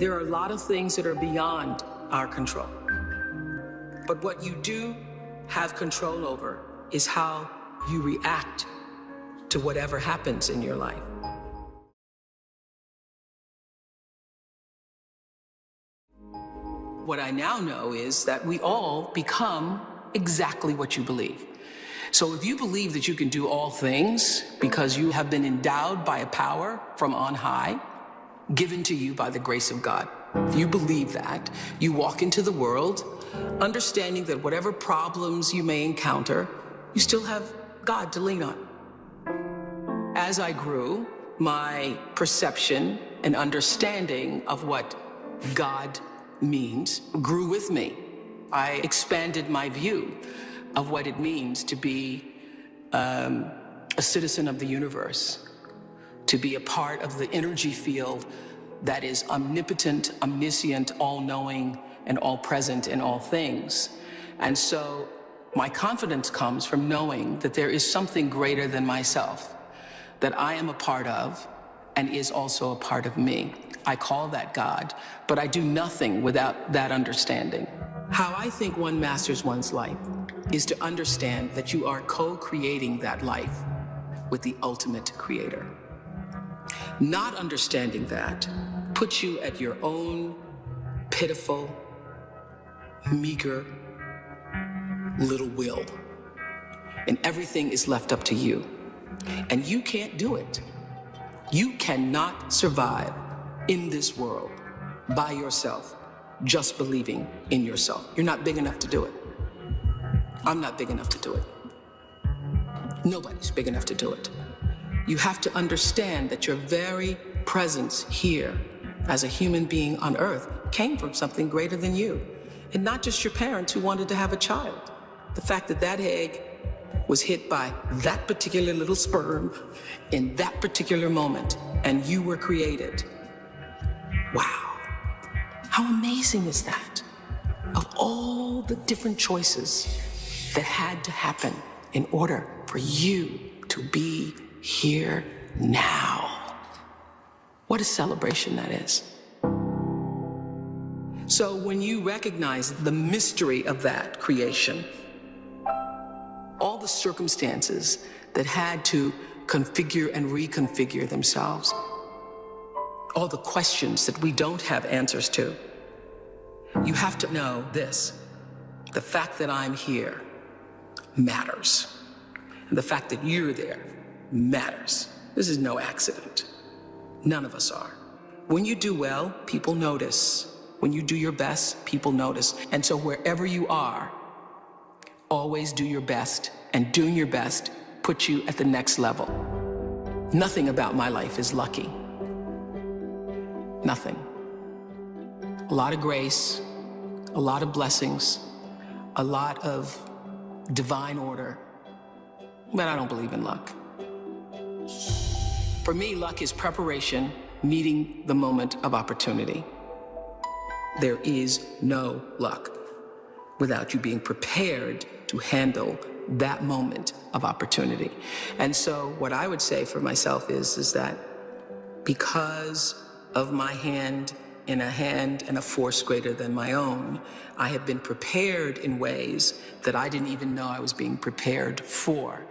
There are a lot of things that are beyond our control. But what you do have control over is how you react to whatever happens in your life. What I now know is that we all become exactly what you believe. So if you believe that you can do all things because you have been endowed by a power from on high, given to you by the grace of God, if you believe that, you walk into the world understanding that whatever problems you may encounter, you still have God to lean on. As I grew, my perception and understanding of what God means grew with me. I expanded my view of what it means to be a citizen of the universe, to be a part of the energy field that is omnipotent, omniscient, all-knowing, and all-present in all things. And so my confidence comes from knowing that there is something greater than myself, that I am a part of and is also a part of me. I call that God, but I do nothing without that understanding. How I think one masters one's life is to understand that you are co-creating that life with the ultimate creator. Not understanding that puts you at your own pitiful, meager little will. And everything is left up to you. And you can't do it. You cannot survive in this world by yourself, just believing in yourself. You're not big enough to do it. I'm not big enough to do it. Nobody's big enough to do it. You have to understand that your very presence here as a human being on earth came from something greater than you. And not just your parents who wanted to have a child. The fact that that egg was hit by that particular little sperm in that particular moment, and you were created. Wow. How amazing is that? Of all the different choices that had to happen in order for you to be here now. What a celebration that is. So when you recognize the mystery of that creation, all the circumstances that had to configure and reconfigure themselves, all the questions that we don't have answers to, you have to know this: the fact that I'm here matters. And the fact that you're there matters. This is no accident. None of us are. When you do well, people notice. When you do your best, people notice. And so wherever you are, always do your best, and doing your best puts you at the next level. Nothing about my life is lucky. Nothing. A lot of grace, a lot of blessings, a lot of divine order, but I don't believe in luck. For me, luck is preparation meeting the moment of opportunity. There is no luck without you being prepared to handle that moment of opportunity. And so what I would say for myself is that because of my hand in a force greater than my own, I have been prepared in ways that I didn't even know I was being prepared for.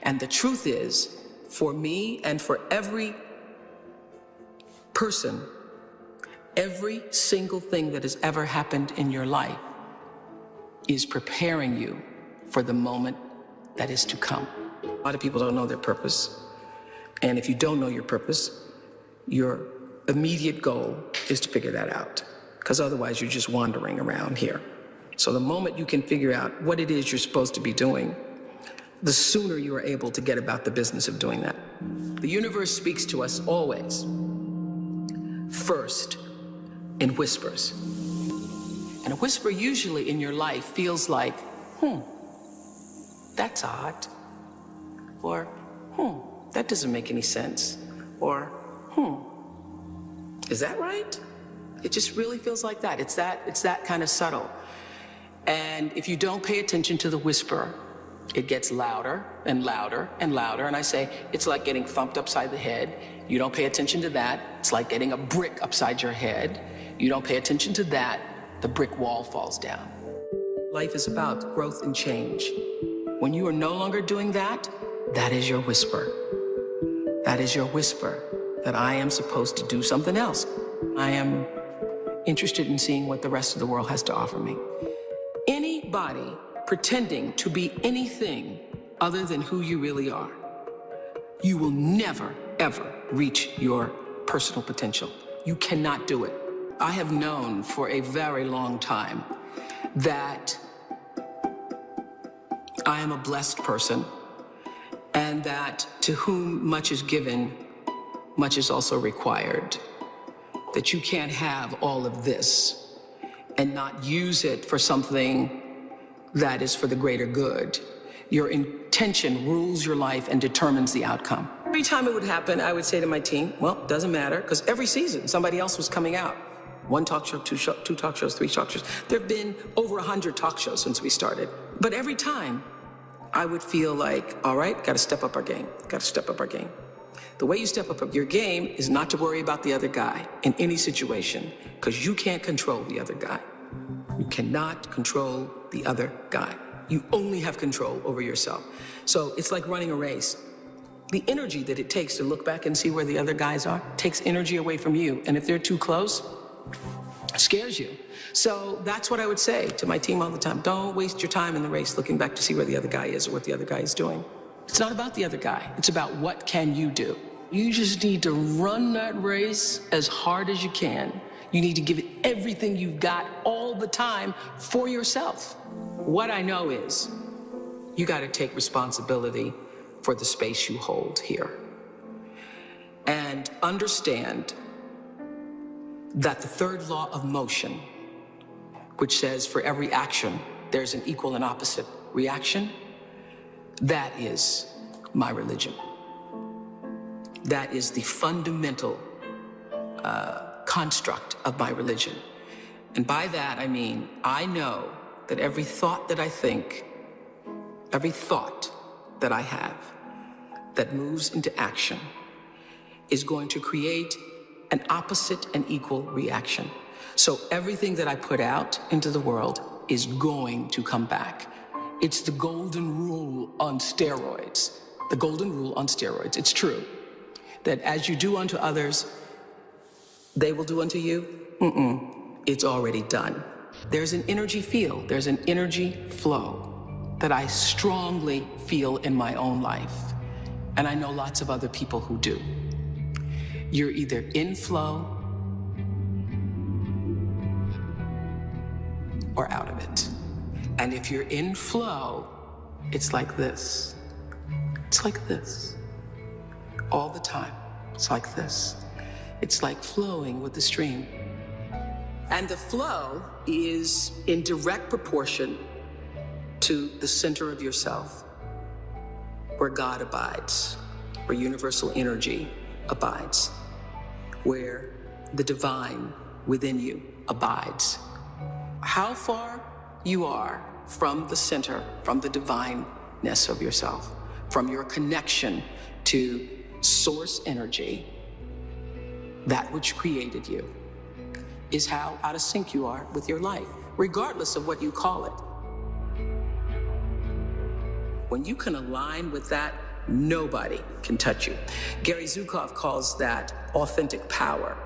And the truth is, for me and for every person, every single thing that has ever happened in your life is preparing you for the moment that is to come. A lot of people don't know their purpose. And if you don't know your purpose, your immediate goal is to figure that out, because otherwise you're just wandering around here. So the moment you can figure out what it is you're supposed to be doing, the sooner you are able to get about the business of doing that. The universe speaks to us always, first in whispers. And a whisper usually in your life feels like, that's odd. Or, that doesn't make any sense. Or, is that right? It just really feels like that. It's that kind of subtle. And if you don't pay attention to the whisper, it gets louder and louder and louder. And I say, it's like getting thumped upside the head. You don't pay attention to that. It's like getting a brick upside your head. You don't pay attention to that, the brick wall falls down. Life is about growth and change. When you are no longer doing that, that is your whisper. That is your whisper that I am supposed to do something else. I am interested in seeing what the rest of the world has to offer me. Anybody pretending to be anything other than who you really are, you will never, ever reach your personal potential. You cannot do it. I have known for a very long time that I am a blessed person, and that to whom much is given, much is also required. That you can't have all of this and not use it for something that is for the greater good. Your intention rules your life and determines the outcome. Every time it would happen, I would say to my team, well, it doesn't matter, because every season somebody else was coming out. 1 talk show, 2 talk shows, 3 talk shows. There have been over 100 talk shows since we started. But every time I would feel like, all right, got to step up our game, got to step up our game. The way you step up your game is not to worry about the other guy in any situation, because you can't control the other guy. You cannot control the other guy. You only have control over yourself. So it's like running a race. The energy that it takes to look back and see where the other guys are takes energy away from you. And if they're too close, it scares you. So that's what I would say to my team all the time. Don't waste your time in the race looking back to see where the other guy is or what the other guy is doing. It's not about the other guy. It's about what can you do. You just need to run that race as hard as you can. You need to give it everything you've got all the time for yourself. What I know is you got to take responsibility for the space you hold here. And understand that the third law of motion, which says for every action, there's an equal and opposite reaction, that is my religion. That is the fundamental construct of my religion. And by that, I mean, I know that every thought that I think, every thought that I have that moves into action is going to create an opposite and equal reaction. So everything that I put out into the world is going to come back. It's the golden rule on steroids. The golden rule on steroids. It's true that as you do unto others, they will do unto you. It's already done. There's an energy field, there's an energy flow that I strongly feel in my own life. And I know lots of other people who do. You're either in flow or out of it. And if you're in flow, it's like this. It's like this. All the time. It's like this. It's like flowing with the stream. And the flow is in direct proportion to the center of yourself, where God abides, where universal energy abides, where the divine within you abides. How far you are from the center, from the divineness of yourself, from your connection to source energy, that which created you, is how out of sync you are with your life, regardless of what you call it. When you can align with that, nobody can touch you. Gary Zukov calls that authentic power.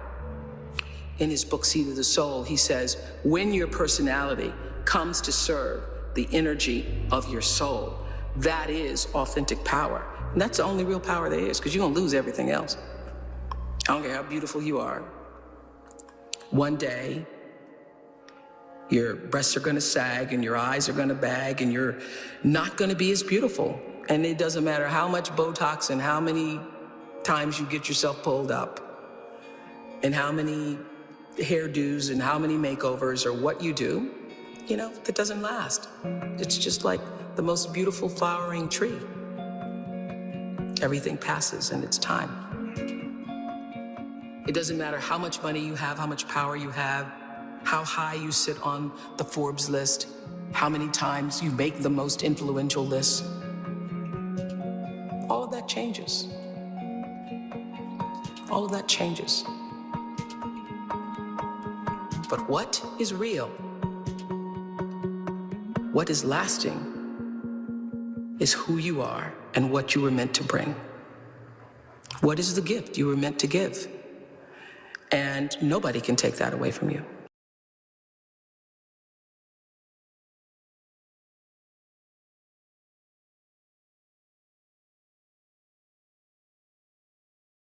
In his book, Seed of the Soul, he says, when your personality comes to serve the energy of your soul, that is authentic power. And that's the only real power there is, because you're gonna lose everything else. I don't care how beautiful you are. One day, your breasts are gonna sag and your eyes are gonna bag and you're not gonna be as beautiful. And it doesn't matter how much Botox and how many times you get yourself pulled up and how many hairdos and how many makeovers or what you do, you know, that doesn't last. It's just like the most beautiful flowering tree. Everything passes in its time. It doesn't matter how much money you have, how much power you have, how high you sit on the Forbes list, how many times you make the most influential list. All of that changes. All of that changes. But what is real, what is lasting, is who you are and what you were meant to bring. What is the gift you were meant to give? And nobody can take that away from you.